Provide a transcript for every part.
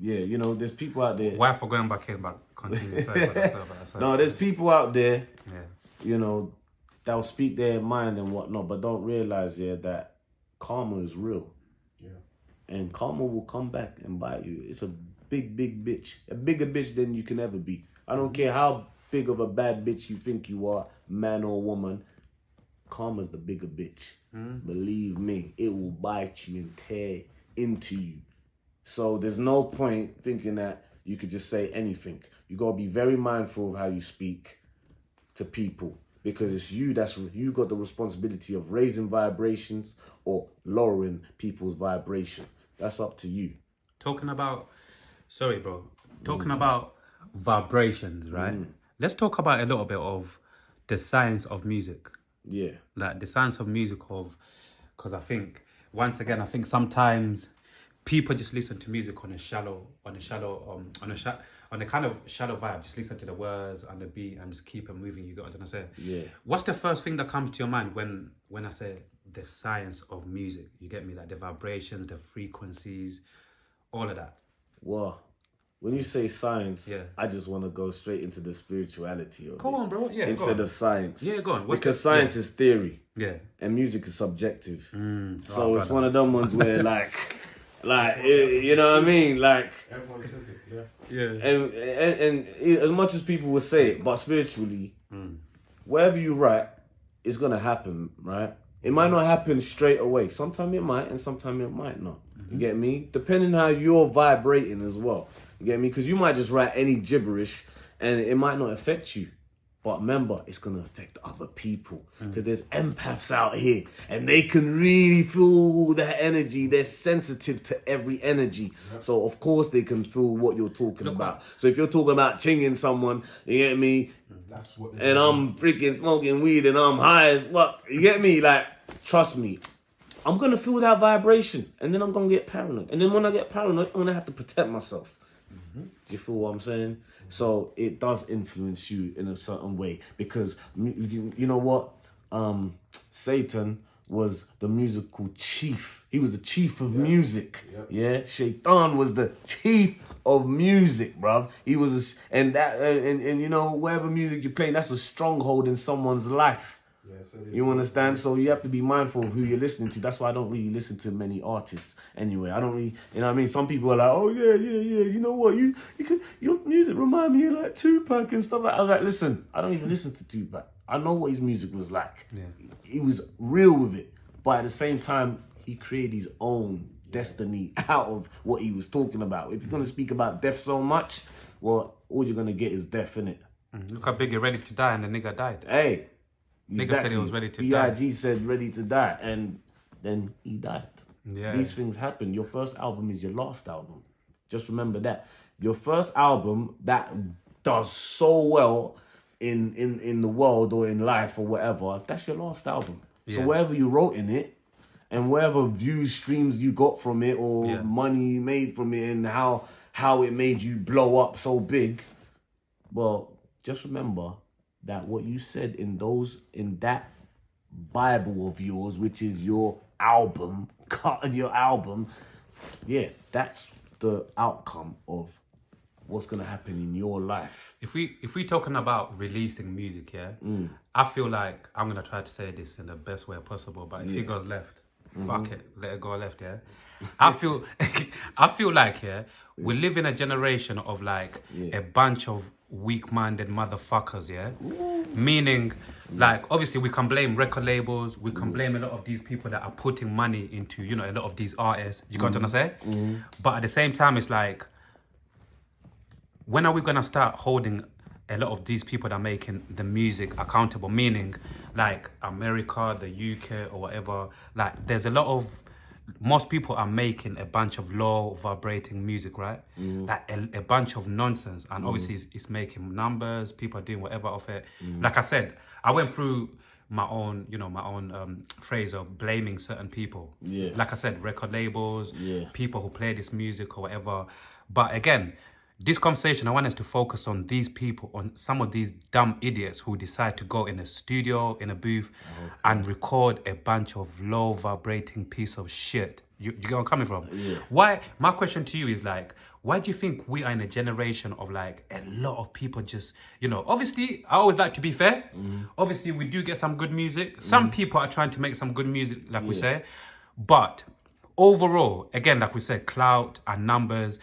Yeah, you know, there's people out there. Why for going back in, but continue. Sorry. No, there's people out there, Yeah. you know, that'll speak their mind and whatnot, but don't realize, yeah, that karma is real. Yeah. And karma will come back and bite you. It's a big bitch. A bigger bitch than you can ever be. I don't care how big of a bad bitch you think you are, man or woman. Karma's the bigger bitch. Believe me, it will bite you and tear into you. So there's no point thinking that you could just say anything. You gotta be very mindful of how you speak to people, because it's you you got the responsibility of raising vibrations or lowering people's vibration. That's up to you. Talking about vibrations, right? Let's talk about a little bit of the science of music. Yeah. Like the science of music because I think sometimes people just listen to music on a kind of shallow vibe. Just listen to the words and the beat and just keep it moving. You got what I'm saying? Yeah. What's the first thing that comes to your mind when I say the science of music? You get me? Like the vibrations, the frequencies, all of that. Well, when you say science, Yeah. I just want to go straight into the spirituality of Go it on, bro. Yeah, instead of science. Yeah, go on. Because science is theory. Yeah. And music is subjective. Oh, it's one of them ones where like, you know what I mean? Like, Everyone says it, yeah. Yeah. and as much as people will say it, but spiritually, wherever you write, it's going to happen, right? It might not happen straight away. Sometimes it might, and sometimes it might not. You get me? Depending how you're vibrating as well. You get me? Because you might just write any gibberish and it might not affect you. But remember, it's going to affect other people. Because there's empaths out here and they can really feel that energy. They're sensitive to every energy. Yep. So, of course, they can feel what you're talking about. So, if you're talking about chinging someone, you get me? That's what. And I'm freaking smoking weed and I'm high as fuck. You get me? Like, trust me. I'm going to feel that vibration and then I'm going to get paranoid. And then when I get paranoid, I'm going to have to protect myself. Do you feel what I'm saying? So it does influence you in a certain way because you know what? Satan was the musical chief. He was the chief of music. Yep. Yeah, Shaitan was the chief of music, bruv. He was, and you know, whatever music you're playing, that's a stronghold in someone's life. Yes, you understand? So you have to be mindful of who you're listening to. That's why I don't really listen to many artists anyway. I don't really, you know what I mean? Some people are like, oh yeah. You know what? Your music remind me of like Tupac and stuff like that. I was like, listen, I don't even listen to Tupac. I know what his music was like. Yeah. He was real with it. But at the same time, he created his own destiny out of what he was talking about. If you're going to speak about death so much, well, all you're going to get is death, innit? Look how big you're ready to die and the nigga died. Hey. Nigga Exactly. said he was ready to die. B.I.G. said ready to die, and then he died. Yeah. These things happen. Your first album is your last album. Just remember that. Your first album that does so well in the world or in life or whatever, that's your last album. Yeah. So whatever you wrote in it, and whatever views, streams you got from it, or money you made from it, and how it made you blow up so big, well, just remember that what you said in that Bible of yours, which is your album, yeah, that's the outcome of what's gonna happen in your life. If we talking about releasing music, I feel like I'm gonna try to say this in the best way possible, but if it goes left, fuck it, let it go left, I feel like we live in a generation of like a bunch of weak-minded motherfuckers, meaning like obviously we can blame record labels, we can blame a lot of these people that are putting money into, you know, a lot of these artists. You got what I'm saying? But at the same time, it's like, when are we gonna start holding a lot of these people that are making the music accountable? Meaning like America, the UK or whatever, like there's a lot of, most people are making a bunch of low vibrating music, right? Like a bunch of nonsense. And obviously it's making numbers, people are doing whatever of it. Like I said, I went through my own phrase of blaming certain people. Yeah. Like I said, record labels, people who play this music or whatever. But again, this conversation, I want us to focus on these people, on some of these dumb idiots who decide to go in a studio, in a booth, and record a bunch of low vibrating piece of shit. You get where I'm coming from? Yeah. Why? My question to you is like, why do you think we are in a generation of like a lot of people just, you know, obviously I always like to be fair. Obviously we do get some good music. Some people are trying to make some good music, like we say. But overall, again, like we said, clout and numbers,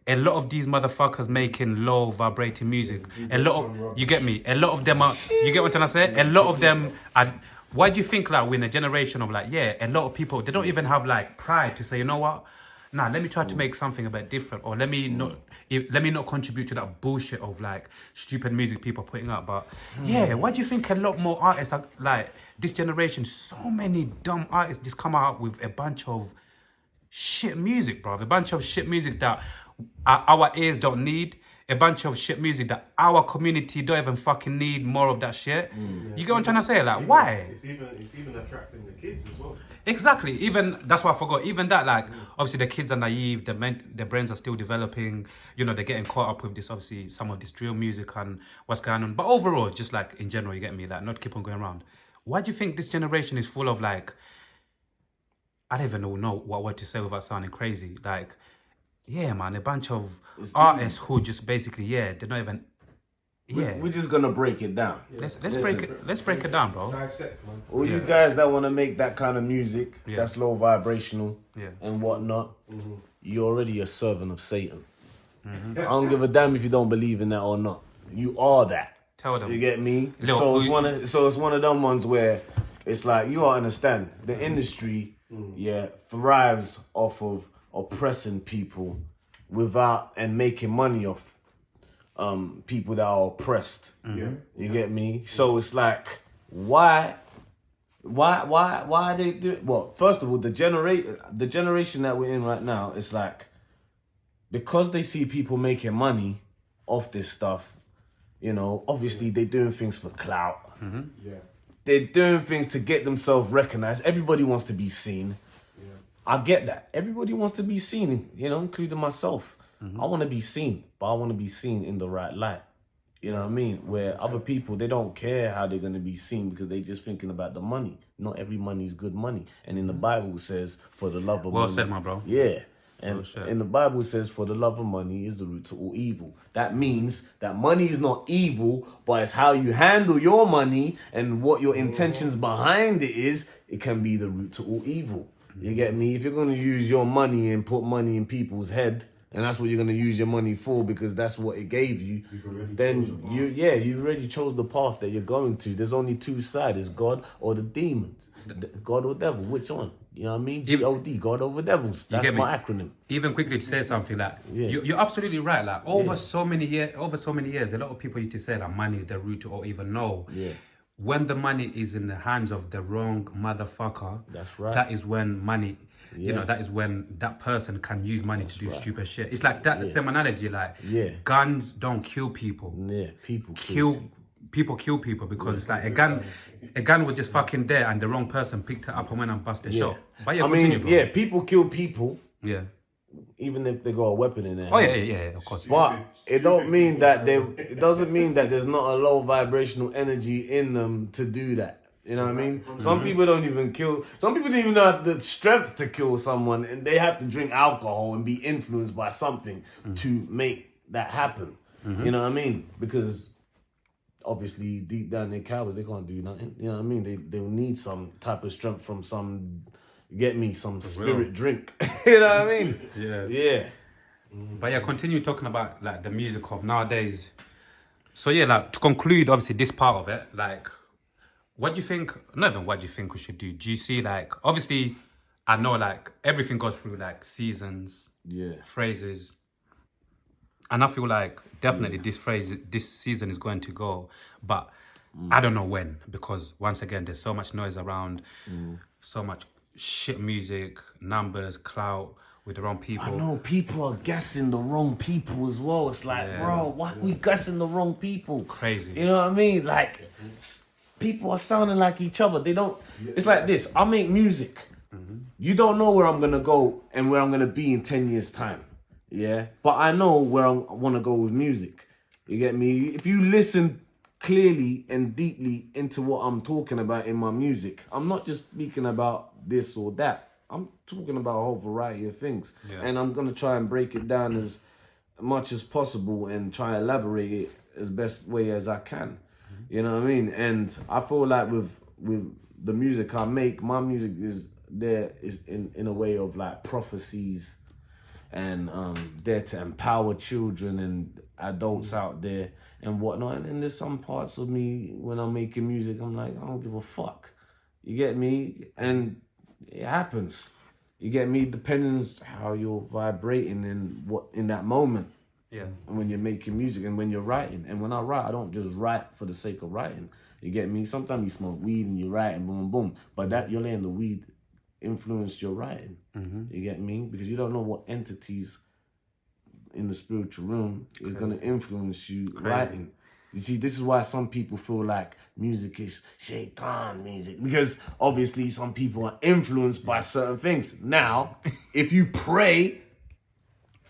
a lot of these motherfuckers making low vibrating music. A lot of, you get me? A lot of them are, you get what I'm trying to say? A lot of them are, why do you think like we're in a generation of like, yeah, a lot of people, they don't even have like pride to say, you know what? Nah, let me try to make something a bit different, or let me not contribute to that bullshit of like stupid music people are putting up. But yeah, why do you think a lot more artists are like this generation? So many dumb artists just come out with a bunch of shit music, bro. A bunch of shit music that our ears don't need. A bunch of shit music that our community don't even fucking need more of that shit. You get what I'm trying to say? Like, why? It's even attracting the kids as well. Exactly. Even that's what I forgot. Even that, like, obviously the kids are naive. Their brains are still developing. You know, they're getting caught up with this. Obviously, some of this drill music and what's going on. But overall, just like in general, you get me. Like, not keep on going around. Why do you think this generation is full of like? I don't even know what word to say without sounding crazy. Like, yeah, man, a bunch of artists who just basically, they're not even. Yeah, we're just gonna break it down. Let's break it down, bro. Dissect, man. All these guys that want to make that kind of music, that's low vibrational and whatnot, you're already a servant of Satan. I don't give a damn if you don't believe in that or not. You are that. Tell them. You get me? So it's one of them ones where it's like, you gotta understand, the industry, thrives off of oppressing people without and making money off people that are oppressed. You get me? So it's like, why they do it? Well, first of all, the generation that we're in right now, it's like, because they see people making money off this stuff, you know, obviously they're doing things for clout. They're doing things to get themselves recognized. Everybody wants to be seen. I get that. Everybody wants to be seen, you know, including myself. I want to be seen, but I want to be seen in the right light. You know what I mean? Where other people, they don't care how they're going to be seen because they just thinking about the money. Not every money is good money. And in the Bible it says, for the love of money. Well said, my bro. Yeah. And in the Bible it says, for the love of money is the root to all evil. That means that money is not evil, but it's how you handle your money and what your intentions behind it is. It can be the root to all evil. You get me? If you're going to use your money and put money in people's head, and that's what you're going to use your money for because that's what it gave you, then you've already chose the path that you're going to. There's only two sides, it's God or the demons. God or devil, which one? You know what I mean? G-O-D, God over devils. That's my acronym. Even quickly to say something like, you're absolutely right. Like over so many years, a lot of people used to say that money is the root to all evil. No. Yeah. When the money is in the hands of the wrong motherfucker, that's right. That is when money, you know, that is when that person can use money to do stupid shit. It's like that same analogy, like guns don't kill people. Yeah, people kill people because it's like a gun was just fucking there and the wrong person picked it up and went and bust the shot. But continue, bro. People kill people. Yeah. Even if they got a weapon in there. Oh yeah, of course. But it doesn't mean that there's not a low vibrational energy in them to do that. You know what I mean? Some people don't even kill. Some people don't even have the strength to kill someone, and they have to drink alcohol and be influenced by something to make that happen. You know what I mean? Because obviously deep down they're cowards. They can't do nothing. You know what I mean? They will need some type of strength from some. Get me some spirit drink. You know what I mean? Yeah. But yeah, continue talking about like the music of nowadays. So yeah, like to conclude, obviously this part of it, like, what do you think? Not even what do you think we should do. Do you see like, obviously, I know like everything goes through like seasons, phrases, and I feel like definitely this season is going to go, but I don't know when because once again, there's so much noise around, so much shit music, numbers, clout with the wrong people. I know people are guessing the wrong people as well. It's like, bro, why we guessing the wrong people? Crazy. You know what I mean? Like, people are sounding like each other. They don't. It's like this. I make music. You don't know where I'm gonna go and where I'm gonna be in 10 years' time. Yeah, but I know where I want to go with music. You get me? If you listen clearly and deeply into what I'm talking about in my music, I'm not just speaking about this or that. I'm talking about a whole variety of things. And I'm going to try and break it down much as possible and try to elaborate it as best way as I can. You know what I mean? And I feel like with the music I make, my music is in a way of like prophecies and there to empower children and adults out there and whatnot. And then there's some parts of me when I'm making music, I'm like, I don't give a fuck. You get me? And it happens. You get me? Depending on how you're vibrating and what in that moment. Yeah. And when you're making music and when you're writing. And when I write, I don't just write for the sake of writing. You get me? Sometimes you smoke weed and you write and boom, boom. But that you're letting the weed influence your writing. You get me? Because you don't know what entities in the spiritual realm is going to influence you writing. You see, this is why some people feel like music is shaitan music. Because obviously some people are influenced by certain things. Now, if you pray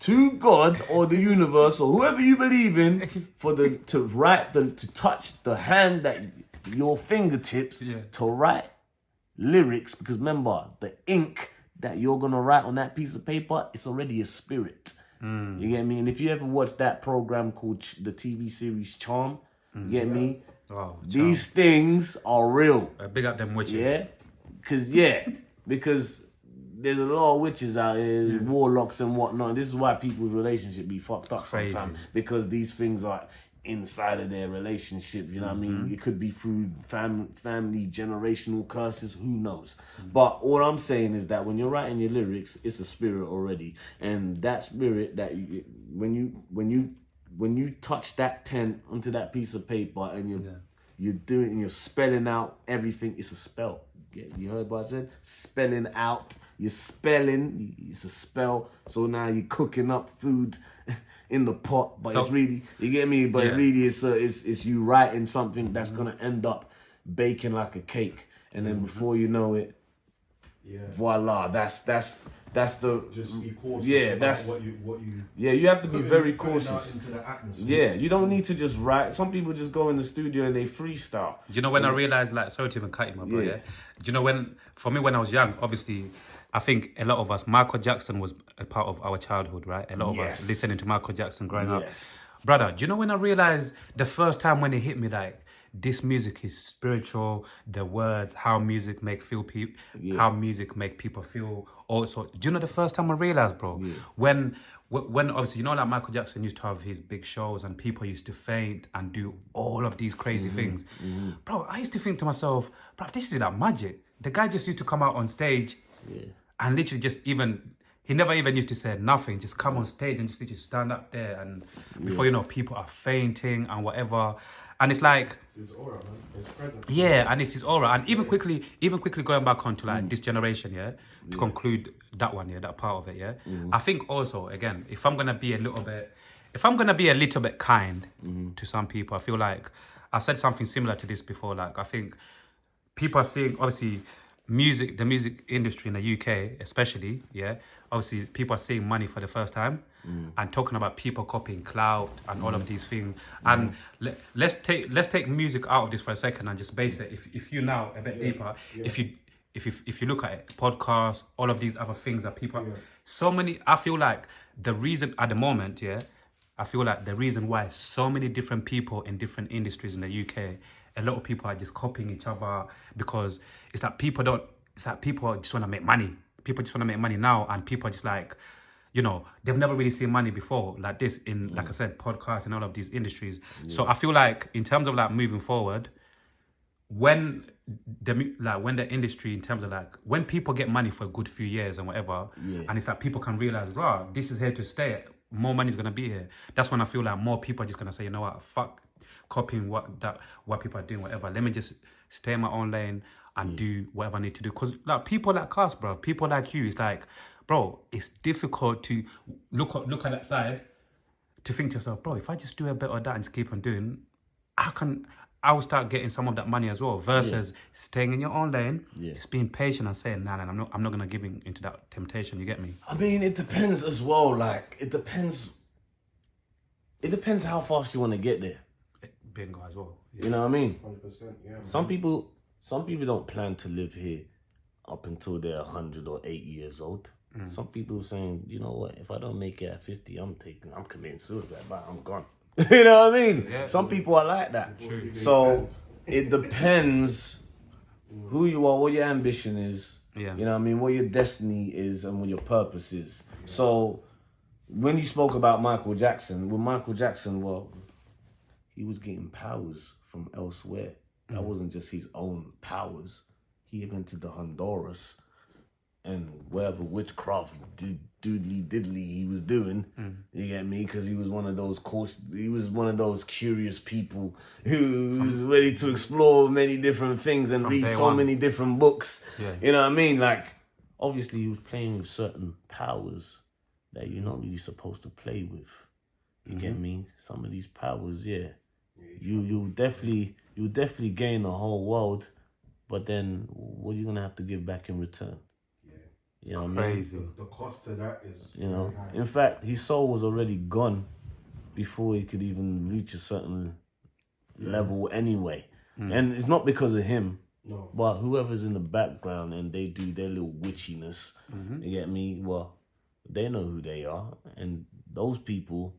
to God or the universe or whoever you believe in to touch the hand that your fingertips to write lyrics, because remember the ink that you're gonna write on that piece of paper, it's already a spirit. You get me? And if you ever watch that program called the TV series Charm, you get me? Oh, These things are real. Big up them witches. Yeah, because there's a lot of witches out here, warlocks and whatnot. This is why people's relationship be fucked up sometimes, because these things are inside of their relationship. You know what I mean? It could be through family generational curses. Who knows? But all I'm saying is that when you're writing your lyrics, it's a spirit already, and that spirit that when you touch that pen onto that piece of paper and you're doing and you're spelling out everything, it's a spell. You heard what I said? Spelling out. You're spelling. It's a spell. So now you're cooking up food in the pot, but it's really, you get me? But really, it's you writing something that's gonna end up baking like a cake, and then before you know it, voila. That's the just be cautious. Yeah, about that's what you. Yeah, you have to be very cautious. Out into the atmosphere. Yeah, you don't need to just write. Some people just go in the studio and they freestyle. Do you know when I realized, like, sorry to even cut you, my bro, Do you know when I was young, obviously, I think a lot of us, Michael Jackson was a part of our childhood, right? A lot of us listening to Michael Jackson growing up. Brother, do you know when I realized the first time when it hit me, like, this music is spiritual, the words, how music make how music make people feel. Also, do you know the first time I realized, bro? When obviously, you know, like Michael Jackson used to have his big shows and people used to faint and do all of these crazy things. Bro, I used to think to myself, bro, this is like magic. The guy just used to come out on stage and literally he never even used to say nothing, just come on stage and just literally stand up there, and before you know, people are fainting and whatever. And it's like, It's his aura, man. His presence. yeah, and it's his aura. And even quickly going back onto like this generation, to conclude that one, that part of it, I think also, again, if I'm gonna be a little bit kind to some people, I feel like I said something similar to this before. Like, I think people are seeing, obviously, the music industry in the UK, especially, obviously people are seeing money for the first time and talking about people copying clout and all of these things. And let's take music out of this for a second and just base it. If you now a bit deeper, if you look at it, podcasts, all of these other things that people, so many. I feel like the reason at the moment, I feel like the reason why so many different people in different industries in the UK, a lot of people are just copying each other, because it's like people just want to make money. People just want to make money now, and people are just like, you know, they've never really seen money before like this in, like I said, podcasts and all of these industries. So I feel like in terms of like moving forward, when the industry, in terms of like, when people get money for a good few years and whatever, and it's like people can realize, this is here to stay, more money is going to be here. That's when I feel like more people are just going to say, you know what, fuck copying what people are doing, whatever. Let me just stay in my own lane and do whatever I need to do. Because like people like us, bro, people like you, it's like, bro, it's difficult to look at that side to think to yourself, bro, if I just do a bit of that and just keep on doing, I will start getting some of that money as well, versus staying in your own lane, just being patient and saying, nah, I'm not going to give into that temptation. You get me? I mean, it depends as well. Like, it depends how fast you want to get there. Bingo as well. Yeah. You know what I mean? 100%, yeah. Some people don't plan to live here up until they're 100 or 80 years old. Some people saying, you know what, if I don't make it at 50, I'm committing suicide, but I'm gone. You know what I mean? Yeah. Some people are like that. True. So it depends who you are, what your ambition is. Yeah. You know what I mean? What your destiny is and what your purpose is. So when you spoke about Michael Jackson, well, he was getting powers from elsewhere. That wasn't just his own powers. He invented the Honduras and whatever witchcraft doodly diddly he was doing. You get me? Because he was one of those curious people who was ready to explore many different things and read so many different books. Yeah. You know what I mean? Like, obviously he was playing with certain powers that you're not really supposed to play with. You get me? Some of these powers, you'll definitely gain the whole world, but then what are you gonna have to give back in return? You know what I mean? Crazy. The cost to that is You know, very high. in fact, his soul was already gone before he could even reach a certain level anyway. And it's not because of him, No. but whoever's in the background and they do their little witchiness, you get me? Well, they know who they are. And those people,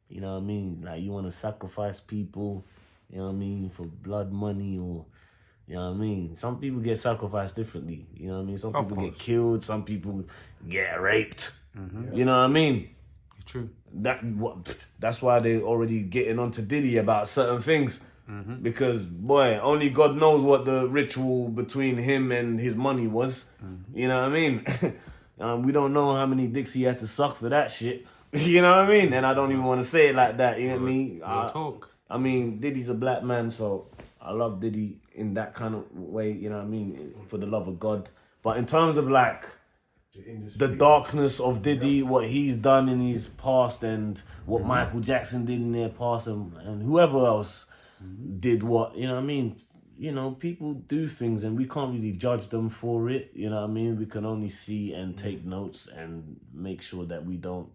you know what I mean? Like, you want to sacrifice people, you know what I mean, for blood money or... You know what I mean? Some people get sacrificed differently. You know what I mean? Some people get killed. Some people get raped. You know what I mean? True. That's why they're already getting onto Diddy about certain things. Because, boy, only God knows what the ritual between him and his money was. You know what I mean? We don't know how many dicks he had to suck for that shit. You know what I mean? And I don't even want to say it like that. You know what I mean? Talk. I mean, Diddy's a black man, so I love Diddy in that kind of way, you know what I mean, for the love of God. But in terms of like the darkness of Diddy, what he's done in his past and what Michael Jackson did in their past and whoever else did what, you know what I mean? You know, people do things and we can't really judge them for it, you know what I mean? We can only see and take notes and make sure that we don't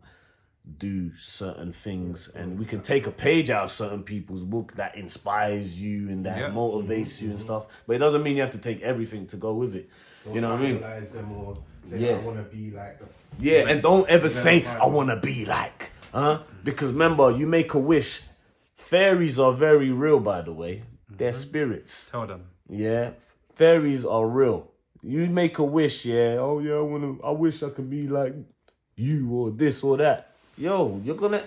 do certain things, and we can take a page out of certain people's book that inspires you and that motivates you and stuff, but it doesn't mean you have to take everything to go with it. You know what I mean? Idolize them or say, I want to be like them. And don't ever say, I want to be like, because remember, you make a wish. Fairies are very real, by the way. They're spirits. Tell them. Yeah, fairies are real. You make a wish, I wish I could be like you or this or that. Yo, you're gonna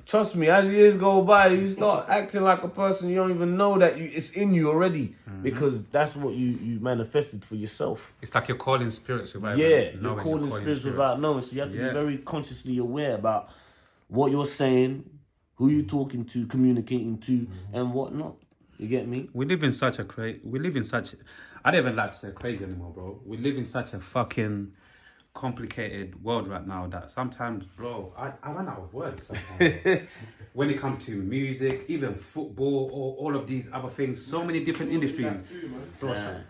trust me. As years go by, you start acting like a person you don't even know that it's in you already, because that's what you manifested for yourself. It's like you're calling spirits without You're knowing calling spirits without knowing. So you have to be very consciously aware about what you're saying, who you're talking to, communicating to, and whatnot. You get me? We live in such I don't even like to say crazy anymore, bro. We live in such a fucking complicated world right now that sometimes, bro, I run out of words sometimes. When it comes to music, even football, or all of these other things, so many different industries.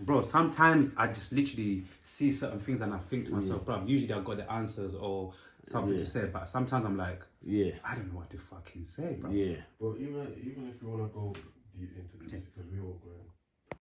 Bro, sometimes I just literally see certain things and I think to myself, bro, usually I've got the answers or something to say, but sometimes I'm like, I don't know what to fucking say, bro. Yeah. But even if you want to go deep into this, because we're all going